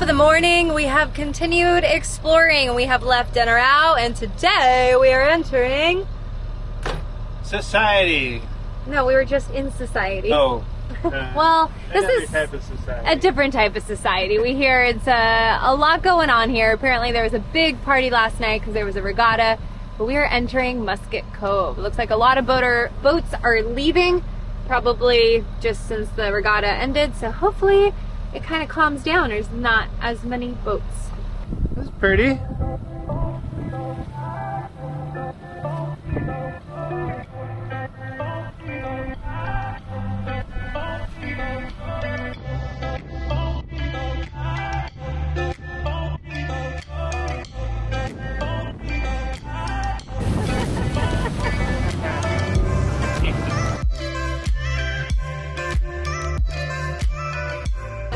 the morning. We have continued exploring. We have left dinner out, and today we are entering Society. No, we were just in society. Oh. Well, this is type of society. a different type of society. We hear it's a lot going on here. Apparently there was a big party last night because there was a regatta, but we are entering Musket Cove. It looks like a lot of boats are leaving, probably just since the regatta ended, so hopefully it kind of calms down. There's not as many boats. That's pretty.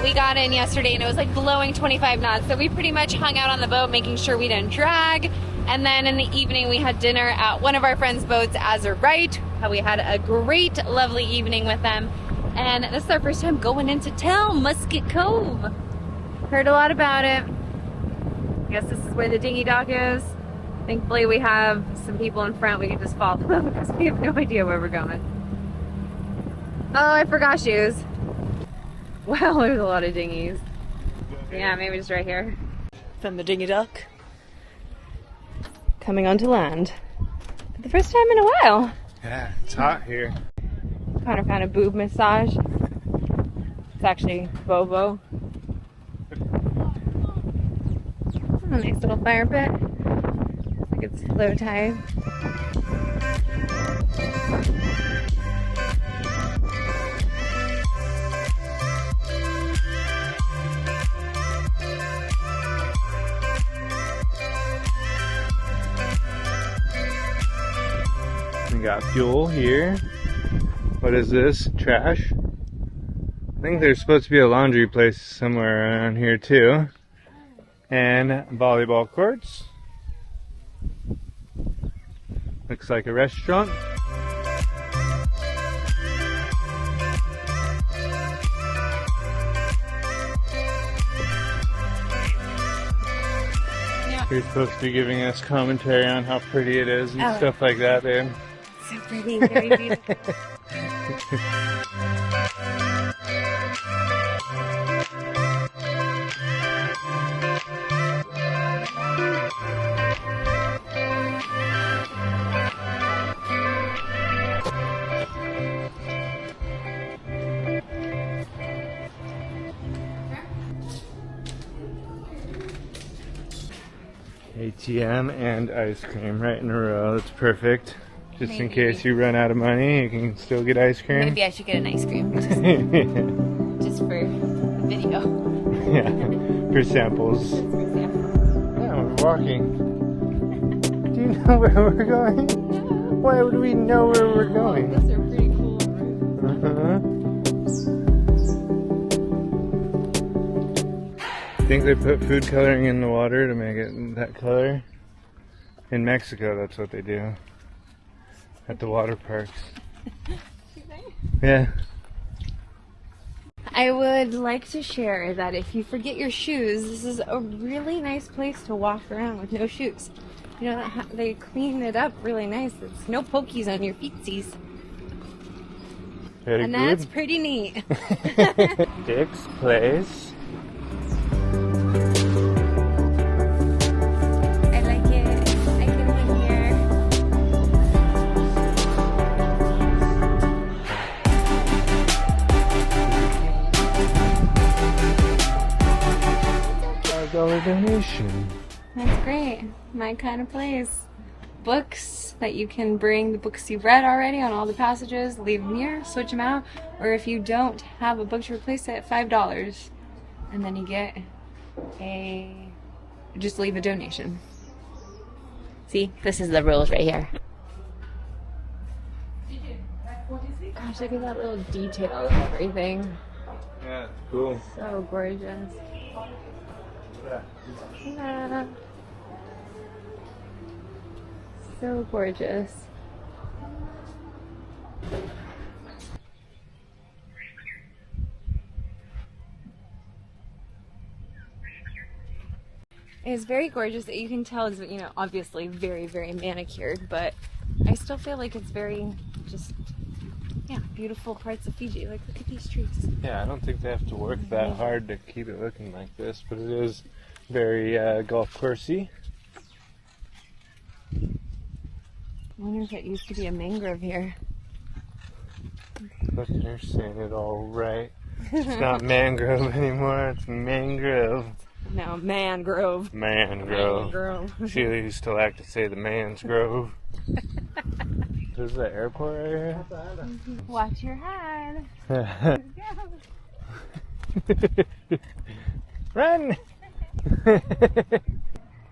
We got in yesterday and it was like blowing 25 knots, so we pretty much hung out on the boat making sure we didn't drag, and then in the evening we had dinner at one of our friends' boats, Azurite. We had a great, lovely evening with them, and this is our first time going into town, Musket Cove. Heard a lot about it. I guess this is where the dinghy dock is. Thankfully we have some people in front we can just follow because we have no idea where we're going. Oh, I forgot shoes. Wow, there's a lot of dinghies. Yeah, maybe just right here. From the dinghy dock. Coming onto land. For the first time in a while. Yeah, it's hot here. Connor found a boob massage. It's actually Bobo. Oh, nice little fire pit. Looks like it's low tide. We got fuel here. What is this? Trash? I think there's supposed to be a laundry place somewhere around here too. And volleyball courts. Looks like a restaurant. You're supposed to be giving us commentary on how pretty it is and stuff like that, babe. So pretty, very beautiful. ATM and ice cream right in a row. That's perfect. Just in Maybe. case you run out of money, you can still get ice cream. Maybe I should get an ice cream. Just for the video. Yeah, for samples. Just for example. Yeah, we're walking. Do you know where we're going? Why would we know where we're going? Those are pretty cool routes. I think they put food coloring in the water to make it that color. In Mexico, that's what they do. At the water parks. Yeah. I would like to share that if you forget your shoes, this is a really nice place to walk around with no shoes. You know, they clean it up really nice. There's no pokies on your feetsies. Very And good. that's pretty neat. Dick's Place. I like it. I can live here. $5 donation. That's great. My kind of place. Books that you can bring the books you've read already on all the passages, leave them here, switch them out, or if you don't have a book to replace it, $5. And then you get just leave a donation. See, this is the rules right here. Gosh, look at that little detail of everything. Yeah, cool. So gorgeous. Yeah. So gorgeous. It's very gorgeous. You can tell it's, you know, obviously very, very manicured, but I still feel like it's very just, yeah, beautiful parts of Fiji. Like, look at these trees. Yeah, I don't think they have to work that hard to keep it looking like this, but it is very golf coursey. I wonder if it used to be a mangrove here. Look, they're saying it all right. It's not mangrove anymore, it's mangrove. No, mangrove. Mangrove. Mangrove. She used to like to say the man's grove. This is the airport right here? Watch your head. Run!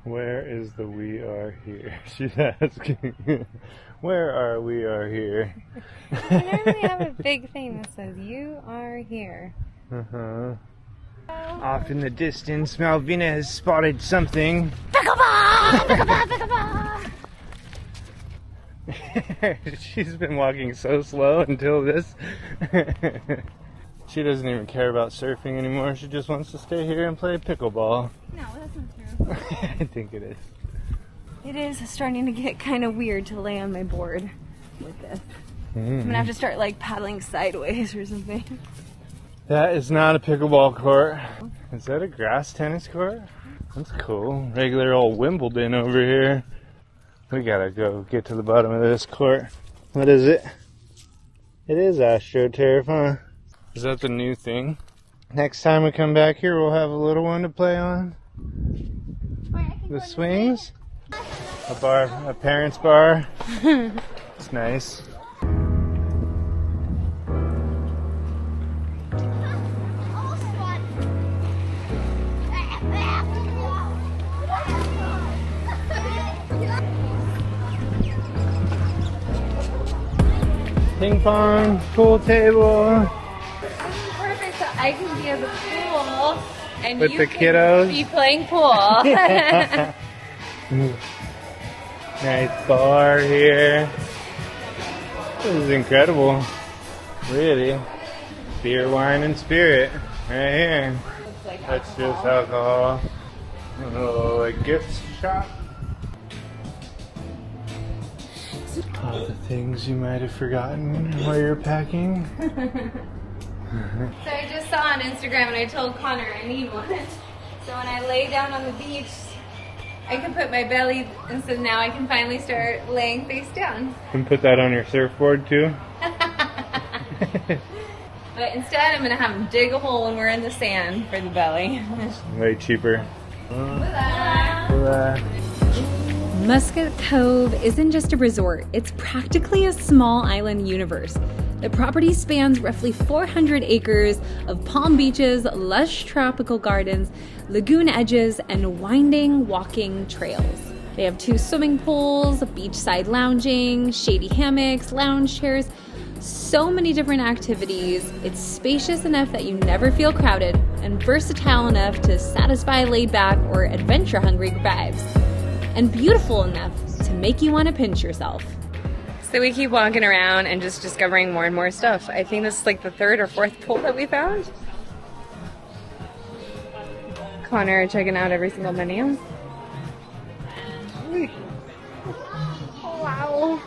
Where is the we are here? She's asking. Where are we are here? We normally have a big thing that says, you are here. Uh-huh. Off in the distance, Malvina has spotted something. Pickleball! Pickleball! Pickleball! She's been walking so slow until this. She doesn't even care about surfing anymore. She just wants to stay here and play pickleball. No, that's not true. I think it is. It is starting to get kind of weird to lay on my board with this. I'm gonna have to start like paddling sideways or something. That is not a pickleball court. Is that a grass tennis court? That's cool. Regular old Wimbledon over here. We gotta go get to the bottom of this court. What is it? It is AstroTurf, huh? Is that the new thing? Next time we come back here, we'll have a little one to play on. The swings? A bar, a parent's bar. It's nice. Ping pong, pool table. Perfect, so I can be at the pool and With you the can kiddos? be playing pool. Nice bar here. This is incredible. Really. Beer, wine, and spirit. Right here. Like That's just alcohol. Oh, like gift shop. All the things you might have forgotten while you're packing. So I just saw on Instagram and I told Connor I need one. So when I lay down on the beach, I can put my belly, and so now I can finally start laying face down. You can put that on your surfboard too. But instead I'm going to have him dig a hole when we're in the sand for the belly. Way cheaper. Musket Cove isn't just a resort, it's practically a small island universe. The property spans roughly 400 acres of palm beaches, lush tropical gardens, lagoon edges, and winding walking trails. They have 2 swimming pools, beachside lounging, shady hammocks, lounge chairs, so many different activities. It's spacious enough that you never feel crowded, and versatile enough to satisfy laid-back or adventure-hungry vibes. And beautiful enough to make you want to pinch yourself. So we keep walking around and just discovering more and more stuff. I think this is like the 3rd or 4th pool that we found. Connor checking out every single menu. Wow.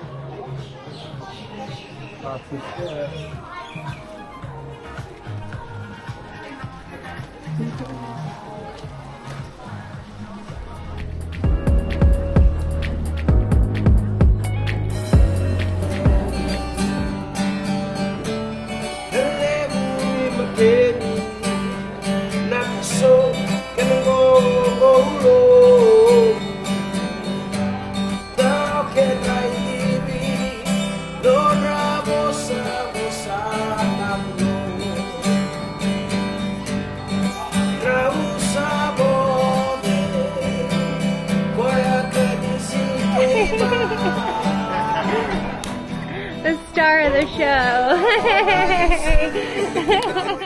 The star of the show.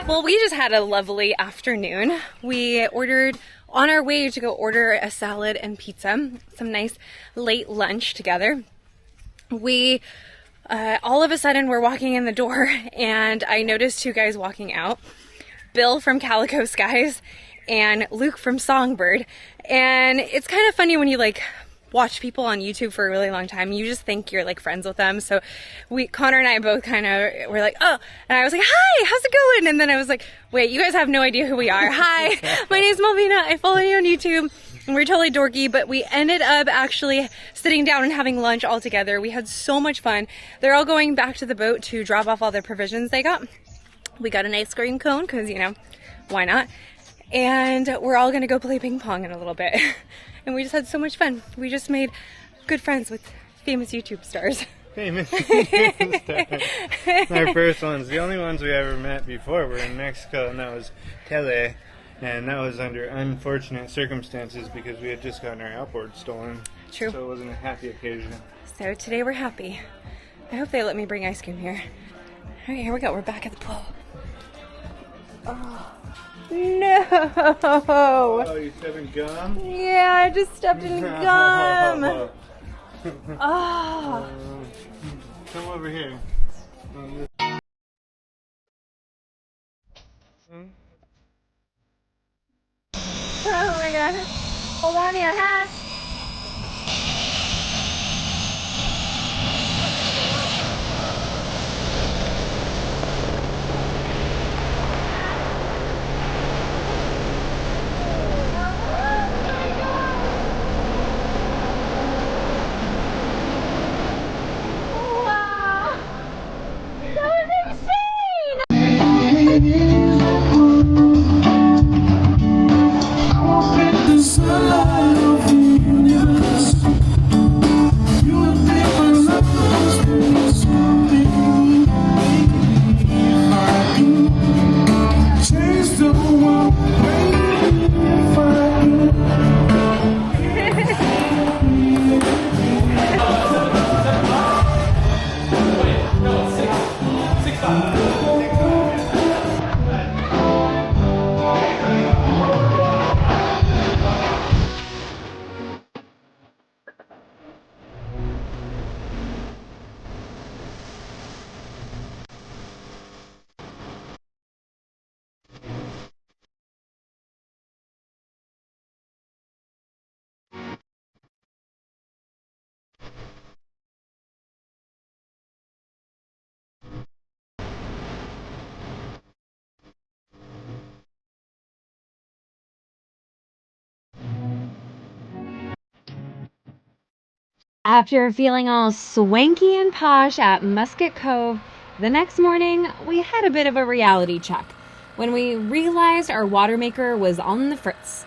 Well, we just had a lovely afternoon. We ordered, on our way to go order a salad and pizza, some nice late lunch together. We, all of a sudden, we're walking in the door and I noticed 2 guys walking out. Bill from Calico Skies and Luke from Songbird. And it's kind of funny when you like watch people on YouTube for a really long time. You just think you're like friends with them. So Connor and I both kind of were like, oh, and I was like, hi, how's it going? And then I was like, wait, you guys have no idea who we are. Hi, my name's Malvina. I follow you on YouTube. And we're totally dorky, but we ended up actually sitting down and having lunch all together. We had so much fun. They're all going back to the boat to drop off all their provisions they got. We got an ice cream cone because, you know, why not? And we're all going to go play ping pong in a little bit. And we just had so much fun. We just made good friends with famous YouTube stars. Famous YouTube stars. Our first ones. The only ones we ever met before were in Mexico, and that was Tele. And that was under unfortunate circumstances because we had just gotten our outboard stolen. True. So it wasn't a happy occasion. So today we're happy. I hope they let me bring ice cream here. All right, here we go. We're back at the pool. Oh, no! Oh, you stepped in gum? Yeah, I just stepped in gum. Oh. Come over here. Oh my god. Hold on to your hat. Wow. That was insane! After feeling all swanky and posh at Musket Cove, the next morning we had a bit of a reality check when we realized our watermaker was on the fritz.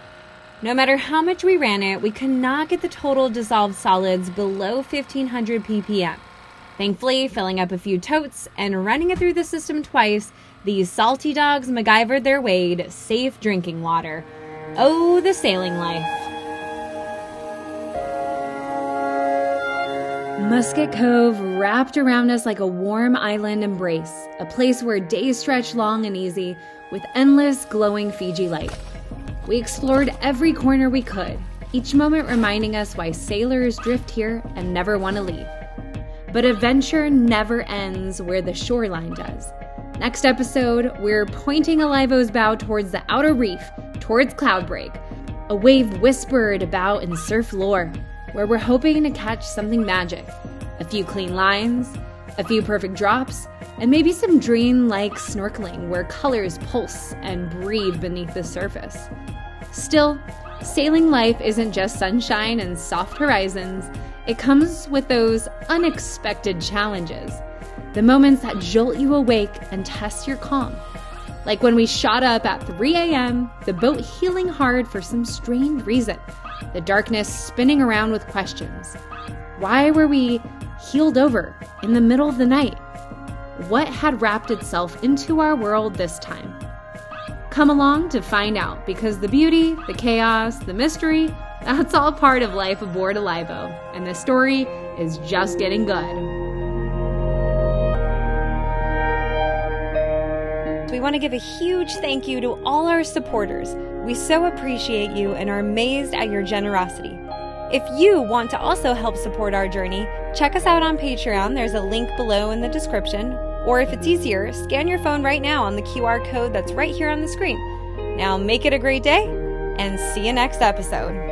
No matter how much we ran it, we could not get the total dissolved solids below 1500 ppm. Thankfully, filling up a few totes and running it through the system twice, these salty dogs MacGyvered their way to safe drinking water. Oh, the sailing life. Musket Cove wrapped around us like a warm island embrace, a place where days stretch long and easy with endless glowing Fiji light. We explored every corner we could, each moment reminding us why sailors drift here and never want to leave. But adventure never ends where the shoreline does. Next episode, we're pointing Alivo's bow towards the outer reef, towards Cloudbreak, a wave whispered about in surf lore, where we're hoping to catch something magic. A few clean lines, a few perfect drops, and maybe some dream-like snorkeling where colors pulse and breathe beneath the surface. Still, sailing life isn't just sunshine and soft horizons. It comes with those unexpected challenges, the moments that jolt you awake and test your calm. Like when we shot up at 3 a.m., the boat heeling hard for some strange reason, the darkness spinning around with questions. Why were we heeled over in the middle of the night? What had wrapped itself into our world this time? Come along to find out, because the beauty, the chaos, the mystery, that's all part of life aboard Alivo, and the story is just getting good. We want to give a huge thank you to all our supporters. We so appreciate you and are amazed at your generosity. If you want to also help support our journey, check us out on Patreon. There's a link below in the description. Or if it's easier, scan your phone right now on the QR code that's right here on the screen. Now make it a great day and see you next episode.